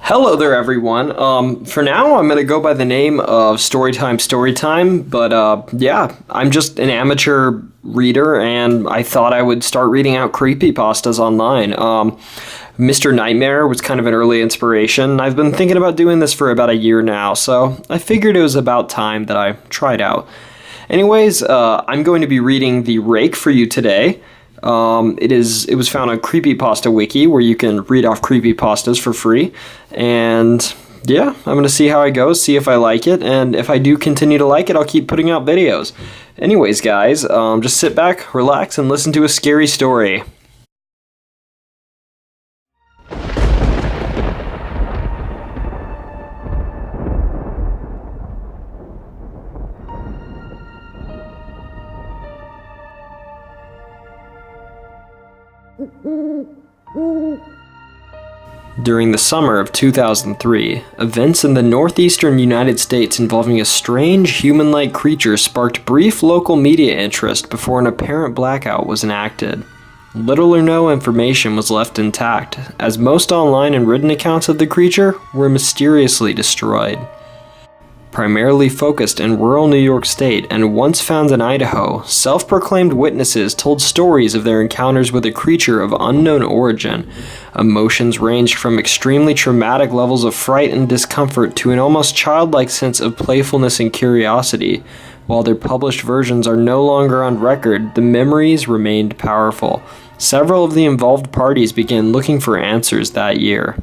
Hello there, everyone. For now, I'm going to go by the name of Storytime, but yeah, I'm just an amateur reader, and I thought I would start reading out creepypastas online. Mr. Nightmare was kind of an early inspiration. I've been thinking about doing this for about a year now, so I figured it was about time that I tried out. Anyways, I'm going to be reading the Rake for you today. It was found on CreepyPasta Wiki, where you can read off creepypastas for free. And yeah, I'm going to see how it goes, see if I like it, and if I do continue to like it, I'll keep putting out videos. Anyways, guys, just sit back, relax, and listen to a scary story. During the summer of 2003, events in the northeastern United States involving a strange human-like creature sparked brief local media interest before an apparent blackout was enacted. Little or no information was left intact, as most online and written accounts of the creature were mysteriously destroyed. Primarily focused in rural New York State and once found in Idaho, self-proclaimed witnesses told stories of their encounters with a creature of unknown origin. Emotions ranged from extremely traumatic levels of fright and discomfort to an almost childlike sense of playfulness and curiosity. While their published versions are no longer on record, the memories remained powerful. Several of the involved parties began looking for answers that year.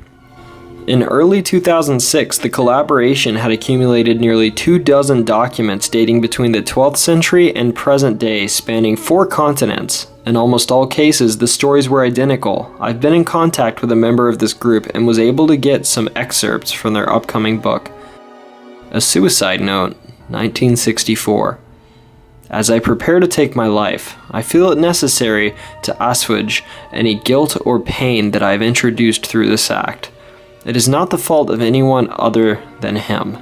In early 2006, the collaboration had accumulated nearly 24 documents dating between the 12th century and present day, spanning 4 continents. In almost all cases, the stories were identical. I've been in contact with a member of this group and was able to get some excerpts from their upcoming book. A Suicide Note, 1964. As I prepare to take my life, I feel it necessary to assuage any guilt or pain that I have introduced through this act. It is not the fault of anyone other than him.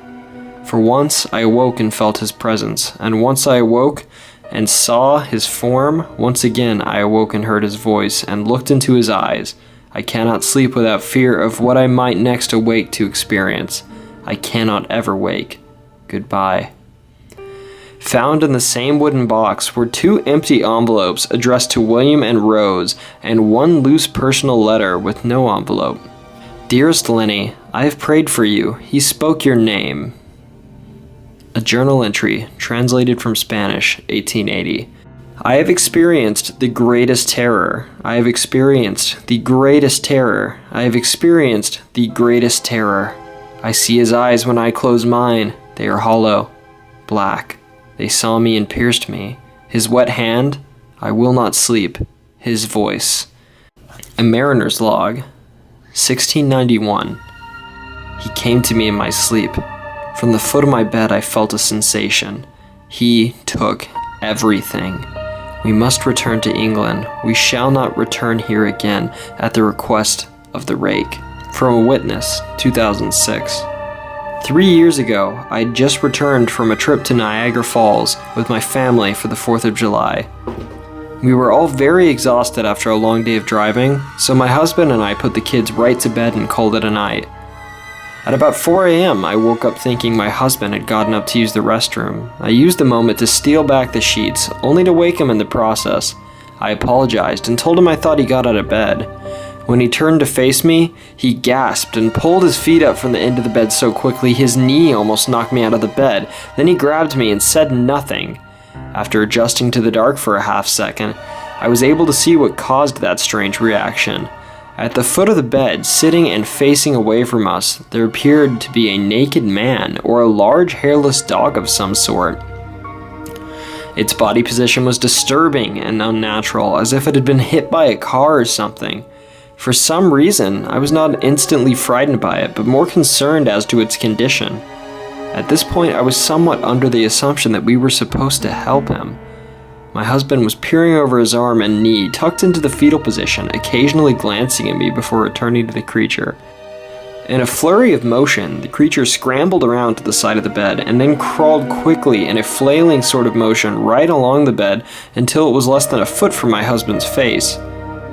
For once I awoke and felt his presence, and once I awoke and saw his form, once again I awoke and heard his voice, and looked into his eyes. I cannot sleep without fear of what I might next awake to experience. I cannot ever wake. Goodbye. Found in the same wooden box were 2 empty envelopes addressed to William and Rose, and 1 loose personal letter with no envelope. Dearest Lenny, I have prayed for you. He spoke your name. A journal entry, translated from Spanish, 1880. I have experienced the greatest terror. I have experienced the greatest terror. I have experienced the greatest terror. I see his eyes when I close mine. They are hollow, black. They saw me and pierced me. His wet hand, I will not sleep. His voice. A mariner's log. 1691. He came to me in my sleep. From the foot of my bed I felt a sensation. He took everything. We must return to England. We shall not return here again at the request of the Rake. From a witness, 2006. 3 years ago, I had just returned from a trip to Niagara Falls with my family for the 4th of July. We were all very exhausted after a long day of driving, so my husband and I put the kids right to bed and called it a night. At about 4 a.m., I woke up thinking my husband had gotten up to use the restroom. I used the moment to steal back the sheets, only to wake him in the process. I apologized and told him I thought he got out of bed. When he turned to face me, he gasped and pulled his feet up from the end of the bed so quickly his knee almost knocked me out of the bed. Then he grabbed me and said nothing. After adjusting to the dark for a half second, I was able to see what caused that strange reaction. At the foot of the bed, sitting and facing away from us, there appeared to be a naked man or a large hairless dog of some sort. Its body position was disturbing and unnatural, as if it had been hit by a car or something. For some reason, I was not instantly frightened by it, but more concerned as to its condition. At this point, I was somewhat under the assumption that we were supposed to help him. My husband was peering over his arm and knee, tucked into the fetal position, occasionally glancing at me before returning to the creature. In a flurry of motion, the creature scrambled around to the side of the bed and then crawled quickly in a flailing sort of motion right along the bed until it was less than a foot from my husband's face.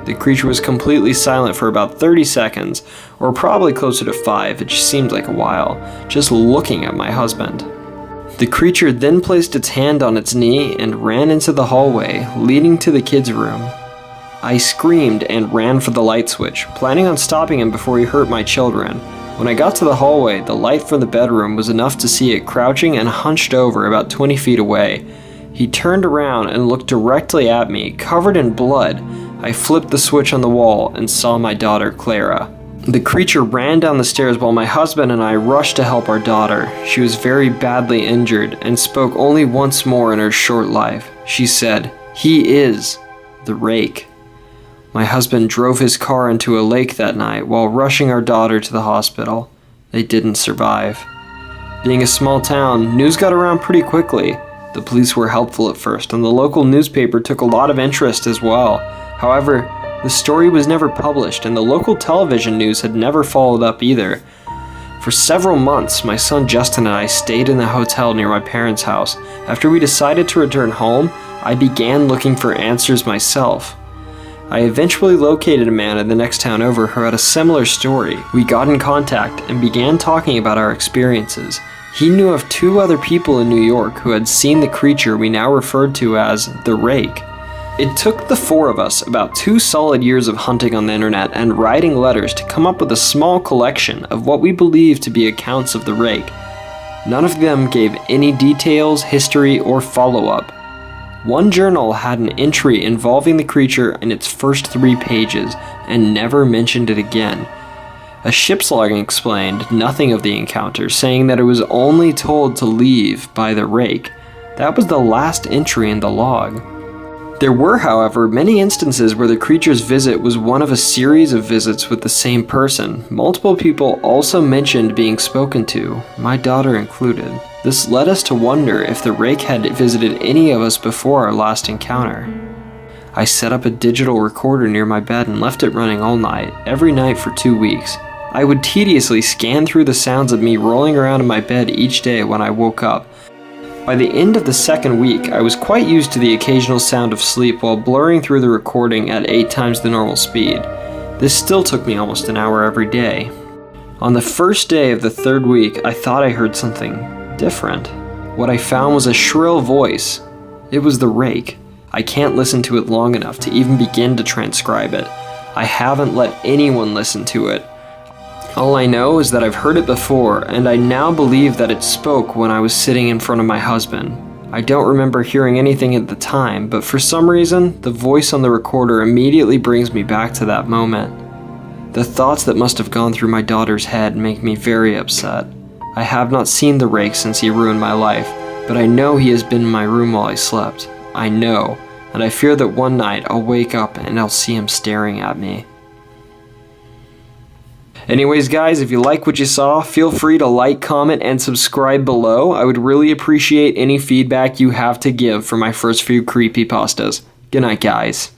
The creature was completely silent for about 30 seconds, or probably closer to 5, it just seemed like a while, just looking at my husband. The creature then placed its hand on its knee and ran into the hallway, leading to the kids' room. I screamed and ran for the light switch, planning on stopping him before he hurt my children. When I got to the hallway, the light from the bedroom was enough to see it crouching and hunched over about 20 feet away. He turned around and looked directly at me, covered in blood. I flipped the switch on the wall and saw my daughter, Clara. The creature ran down the stairs while my husband and I rushed to help our daughter. She was very badly injured and spoke only once more in her short life. She said, "He is the Rake." My husband drove his car into a lake that night while rushing our daughter to the hospital. They didn't survive. Being a small town, news got around pretty quickly. The police were helpful at first, and the local newspaper took a lot of interest as well. However, the story was never published, and the local television news had never followed up either. For several months, my son Justin and I stayed in the hotel near my parents' house. After we decided to return home, I began looking for answers myself. I eventually located a man in the next town over who had a similar story. We got in contact and began talking about our experiences. He knew of 2 other people in New York who had seen the creature we now referred to as the Rake. It took the 4 of us about 2 solid years of hunting on the internet and writing letters to come up with a small collection of what we believed to be accounts of the Rake. None of them gave any details, history, or follow-up. One journal had an entry involving the creature in its first 3 pages and never mentioned it again. A ship's log explained nothing of the encounter, saying that it was only told to leave by the Rake. That was the last entry in the log. There were, however, many instances where the creature's visit was one of a series of visits with the same person. Multiple people also mentioned being spoken to, my daughter included. This led us to wonder if the Rake had visited any of us before our last encounter. I set up a digital recorder near my bed and left it running all night, every night for 2 weeks. I would tediously scan through the sounds of me rolling around in my bed each day when I woke up. By the end of the 2nd week, I was quite used to the occasional sound of sleep while blurring through the recording at 8 times the normal speed. This still took me almost an hour every day. On the first day of the 3rd week, I thought I heard something different. What I found was a shrill voice. It was the Rake. I can't listen to it long enough to even begin to transcribe it. I haven't let anyone listen to it. All I know is that I've heard it before, and I now believe that it spoke when I was sitting in front of my husband. I don't remember hearing anything at the time, but for some reason, the voice on the recorder immediately brings me back to that moment. The thoughts that must have gone through my daughter's head make me very upset. I have not seen the Rake since he ruined my life, but I know he has been in my room while I slept. I know, and I fear that one night I'll wake up and I'll see him staring at me. Anyways guys, if you like what you saw, feel free to like, comment, and subscribe below. I would really appreciate any feedback you have to give for my first few creepypastas. Good night guys.